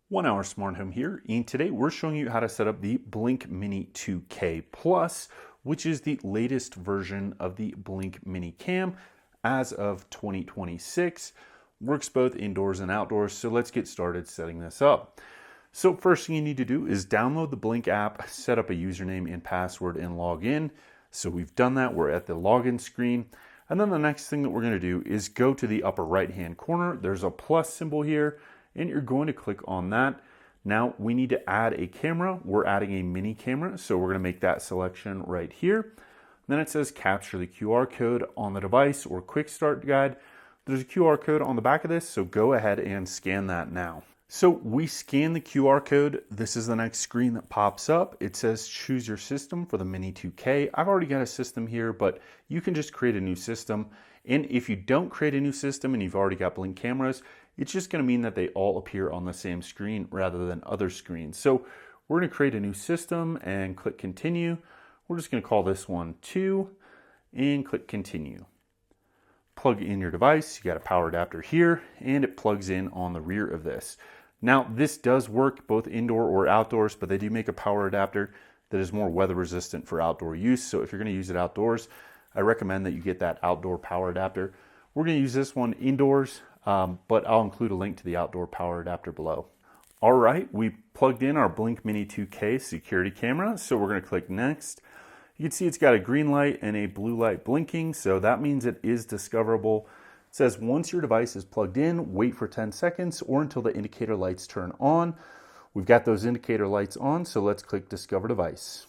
1 Hour Smart Home here, and today we're showing you how to set up the Blink Mini 2K Plus, which is the latest version of the Blink Mini Cam as of 2026. Works both indoors and outdoors, so let's get started setting this up. So first thing you need to do is download the Blink app, set up a username and password, and log in. So we've done that, we're at the login screen. And then the next thing that we're gonna do is go to the upper right-hand corner. There's a plus symbol here, and you're going to click on that. Now we need to add a camera. We're adding a mini camera, so we're gonna make that selection right here. Then it says capture the QR code on the device or quick start guide. There's a QR code on the back of this, so go ahead and scan that now. So we scan the QR code. This is the next screen that pops up. It says choose your system for the Mini 2K. I've already got a system here, but you can just create a new system. And if you don't create a new system and you've already got Blink cameras, it's just going to mean that they all appear on the same screen rather than other screens. So we're going to create a new system and click continue. We're just going to call this one 2 and click continue. Plug in your device. You got a power adapter here and it plugs in on the rear of this. Now this does work both indoor or outdoors, but they do make a power adapter that is more weather resistant for outdoor use. So if you're going to use it outdoors, I recommend that you get that outdoor power adapter. We're going to use this one indoors, but I'll include a link to the outdoor power adapter below. All right, we plugged in our Blink Mini 2K security camera, so we're going to click next. You can see it's got a green light and a blue light blinking, so that means it is discoverable. It says once your device is plugged in, wait for 10 seconds or until the indicator lights turn on. We've got those indicator lights on, so let's click Discover Device.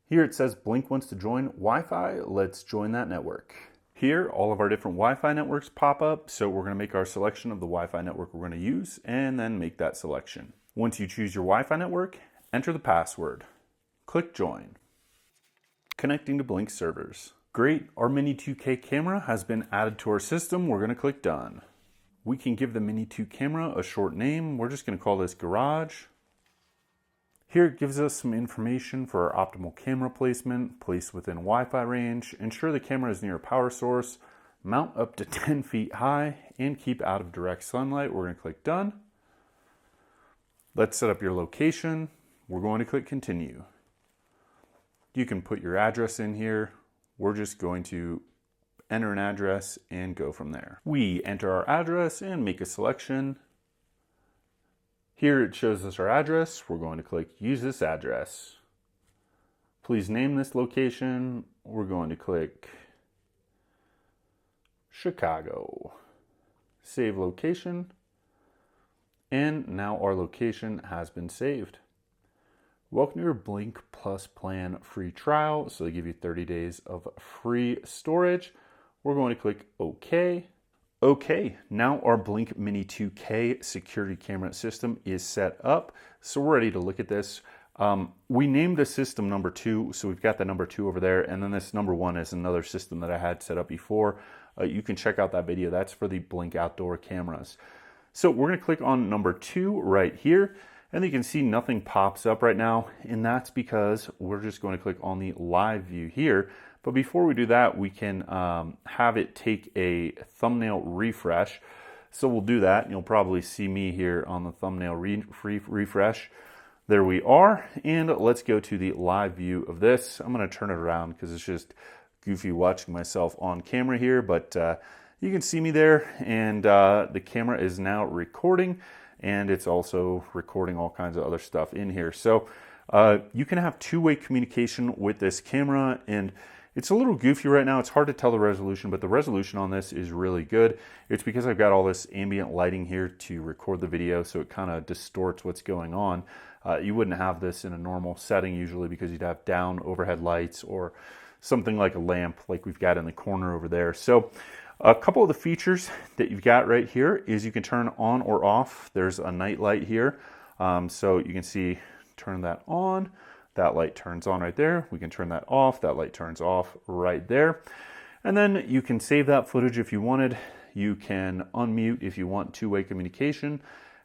Here it says Blink wants to join Wi-Fi. Let's join that network. Here, all of our different Wi-Fi networks pop up, so we're going to make our selection of the Wi-Fi network we're going to use and then make that selection. Once you choose your Wi-Fi network, enter the password. Click Join. Connecting to Blink servers. Great, our Mini 2K camera has been added to our system. We're going to click Done. We can give the Mini 2 camera a short name. We're just going to call this Garage. Here it gives us some information for our optimal camera placement, place within Wi-Fi range, ensure the camera is near a power source, mount up to 10 feet high, and keep out of direct sunlight. We're going to click Done. Let's set up your location. We're going to click Continue. You can put your address in here. We're just going to enter an address and go from there. We enter our address and make a selection. Here it shows us our address. We're going to click Use this address. Please name this location. We're going to click Chicago. Save location. And now our location has been saved. Welcome to your Blink Plus plan free trial. So they give you 30 days of free storage. We're going to click OK. Okay, now our Blink Mini 2K security camera system is set up. So we're ready to look at this. We named the system number 2, so we've got the number 2 over there. And then this number 1 is another system that I had set up before. You can check out that video. That's for the Blink outdoor cameras. So we're gonna click on number 2 right here. And you can see nothing pops up right now. And that's because we're just going to click on the live view here. But before we do that, we can have it take a thumbnail refresh. So we'll do that. You'll probably see me here on the thumbnail refresh. There we are. And let's go to the live view of this. I'm going to turn it around because it's just goofy watching myself on camera here. But you can see me there. And the camera is now recording. And it's also recording all kinds of other stuff in here. So you can have two-way communication with this camera. And it's a little goofy right now. It's hard to tell the resolution, but the resolution on this is really good. It's because I've got all this ambient lighting here to record the video, so it kind of distorts what's going on. You wouldn't have this in a normal setting usually because you'd have down overhead lights or something like a lamp like we've got in the corner over there. So a couple of the features that you've got right here is you can turn on or off. There's a night light here. So you can see, turn that on. That light turns on right there. We can turn that off. That light turns off right there. And then you can save that footage if you wanted. You can unmute if you want two-way communication.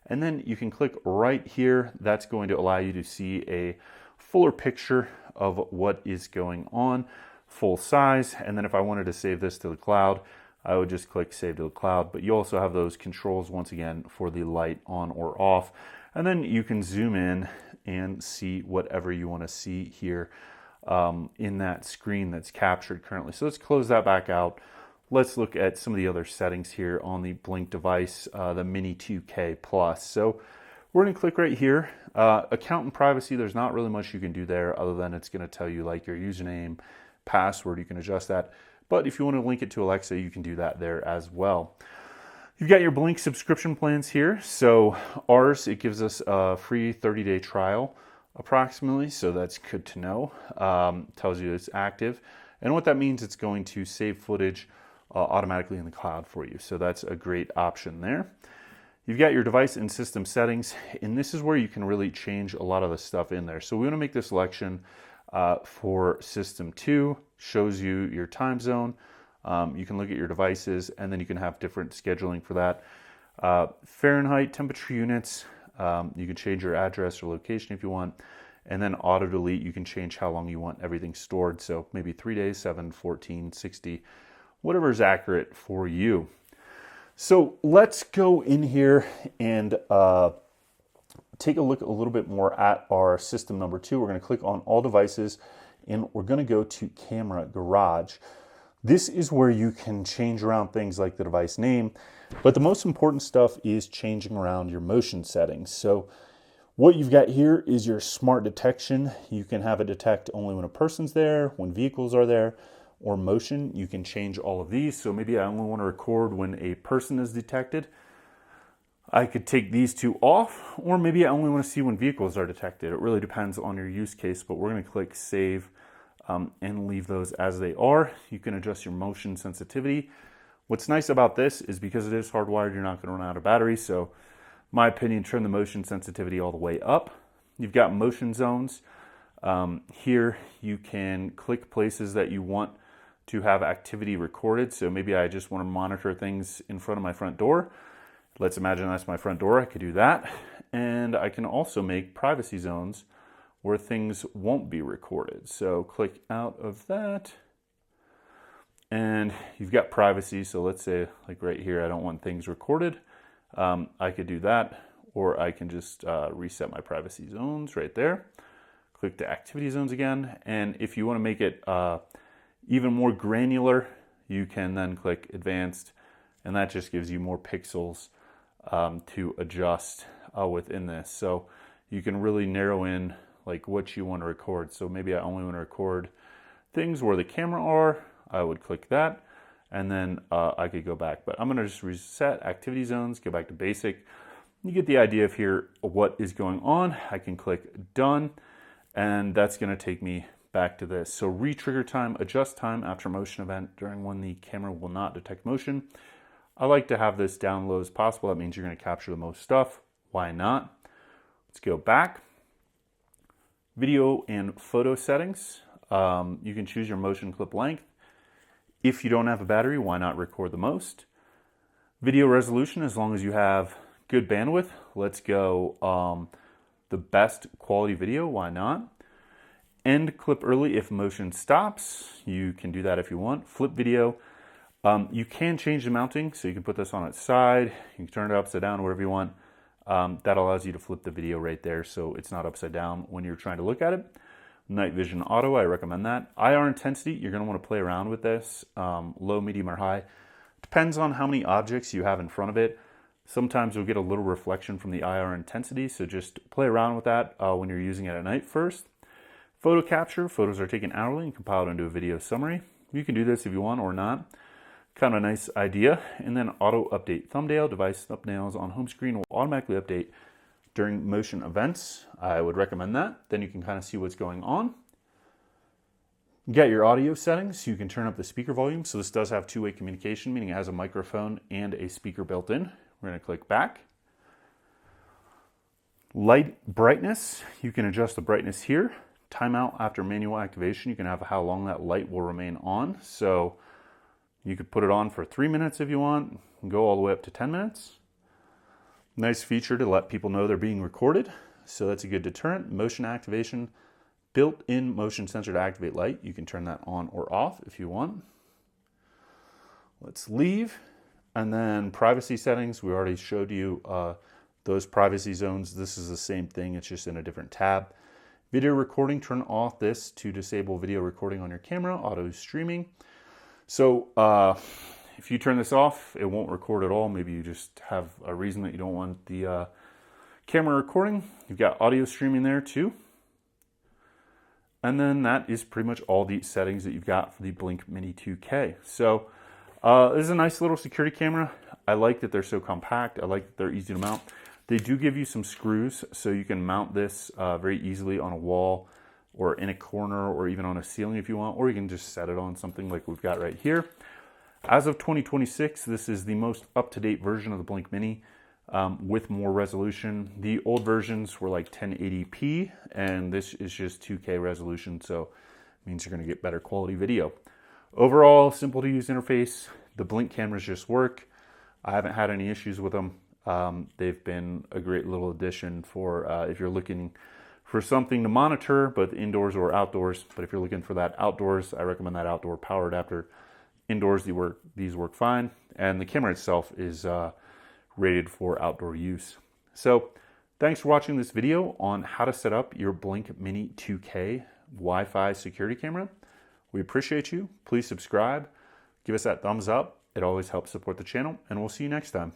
And then you can click right here. That's going to allow you to see a fuller picture of what is going on, full size. And then if I wanted to save this to the cloud, I would just click Save to the Cloud. But you also have those controls once again for the light on or off. And then you can zoom in and see whatever you want to see here in that screen that's captured currently. So let's close that back out. Let's look at some of the other settings here on the Blink device, the Mini 2K Plus. So we're going to click right here. Account and privacy, there's not really much you can do there other than it's going to tell you like your username, password, you can adjust that. But if you want to link it to Alexa, you can do that there as well. You've got your Blink subscription plans here. So ours, it gives us a free 30-day trial approximately. So that's good to know. Tells you it's active. And what that means, it's going to save footage automatically in the cloud for you. So that's a great option there. You've got your device and system settings, and this is where you can really change a lot of the stuff in there. So we want to make the selection for system 2, shows you your time zone. You can look at your devices, and then you can have different scheduling for that. Fahrenheit, temperature units, you can change your address or location if you want. And then auto delete, you can change how long you want everything stored. So maybe 3 days, 7, 14, 60, whatever is accurate for you. So let's go in here and take a look a little bit more at our system number 2. We're going to click on all devices and we're going to go to Camera Garage. This is where you can change around things like the device name, but the most important stuff is changing around your motion settings. So what you've got here is your smart detection. You can have it detect only when a person's there, when vehicles are there, or motion. You can change all of these. So maybe I only want to record when a person is detected. I could take these two off, or maybe I only want to see when vehicles are detected. It really depends on your use case, but we're going to click Save and leave those as they are. You can adjust your motion sensitivity. What's nice about this is because it is hardwired, you're not going to run out of battery. So my opinion, turn the motion sensitivity all the way up. You've got motion zones. Here you can click places that you want to have activity recorded. So maybe I just want to monitor things in front of my front door. Let's imagine that's my front door. I could do that. And I can also make privacy zones where things won't be recorded. So click out of that. And you've got privacy. So let's say like right here, I don't want things recorded. I could do that, or I can just reset my privacy zones right there. Click to activity zones again. And if you want to make it even more granular, you can then click advanced, and that just gives you more pixels to adjust within this. So you can really narrow in like what you want to record. So maybe I only want to record things where the camera are. I would click that, and then I could go back. But I'm going to just reset activity zones, go back to basic. You get the idea of here what is going on. I can click done, and that's going to take me back to this. So re-trigger time, adjust time after motion event during when the camera will not detect motion. I like to have this down low as possible. That means you're going to capture the most stuff. Why not? Let's go back. Video and photo settings. You can choose your motion clip length. If you don't have a battery, why not record the most? Video resolution, as long as you have good bandwidth. Let's go the best quality video, why not? End clip early if motion stops. You can do that if you want. Flip video. You can change the mounting, so you can put this on its side. You can turn it upside down, whatever you want. That allows you to flip the video right there, so it's not upside down when you're trying to look at it. Night vision auto, I recommend that. IR intensity, you're going to want to play around with this. Low, medium, or high. Depends on how many objects you have in front of it. Sometimes you'll get a little reflection from the IR intensity, so just play around with that when you're using it at night first. Photo capture, photos are taken hourly and compiled into a video summary. You can do this if you want or not. Kind of a nice idea. And then auto update thumbnail. Device thumbnails on home screen will automatically update during motion events. I would recommend that. Then you can kind of see what's going on. You got your audio settings. You can turn up the speaker volume. So this does have two-way communication, meaning it has a microphone and a speaker built in. We're going to click back. Light brightness. You can adjust the brightness here. Timeout after manual activation. You can have how long that light will remain on. So you could put it on for 3 minutes if you want, and go all the way up to 10 minutes. Nice feature to let people know they're being recorded. So that's a good deterrent. Motion activation, built-in motion sensor to activate light. You can turn that on or off if you want. Let's leave. And then privacy settings, we already showed you those privacy zones. This is the same thing, it's just in a different tab. Video recording, turn off this to disable video recording on your camera, auto streaming. So if you turn this off, it won't record at all. Maybe you just have a reason that you don't want the camera recording. You've got audio streaming there too. And then that is pretty much all the settings that you've got for the Blink Mini 2K. So this is a nice little security camera. I like that they're so compact. I like that they're easy to mount. They do give you some screws, so you can mount this very easily on a wall or in a corner or even on a ceiling if you want, or you can just set it on something like we've got right here. As of 2026, this is the most up-to-date version of the Blink Mini with more resolution. The old versions were like 1080p, and this is just 2K resolution, so it means you're going to get better quality video. Overall, simple to use interface. The Blink cameras just work. I haven't had any issues with them. They've been a great little addition for if you're looking for something to monitor, both indoors or outdoors. But if you're looking for that outdoors, I recommend that outdoor power adapter. Indoors, these work fine. And the camera itself is rated for outdoor use. So thanks for watching this video on how to set up your Blink Mini 2K Wi-Fi security camera. We appreciate you. Please subscribe. Give us that thumbs up. It always helps support the channel, and we'll see you next time.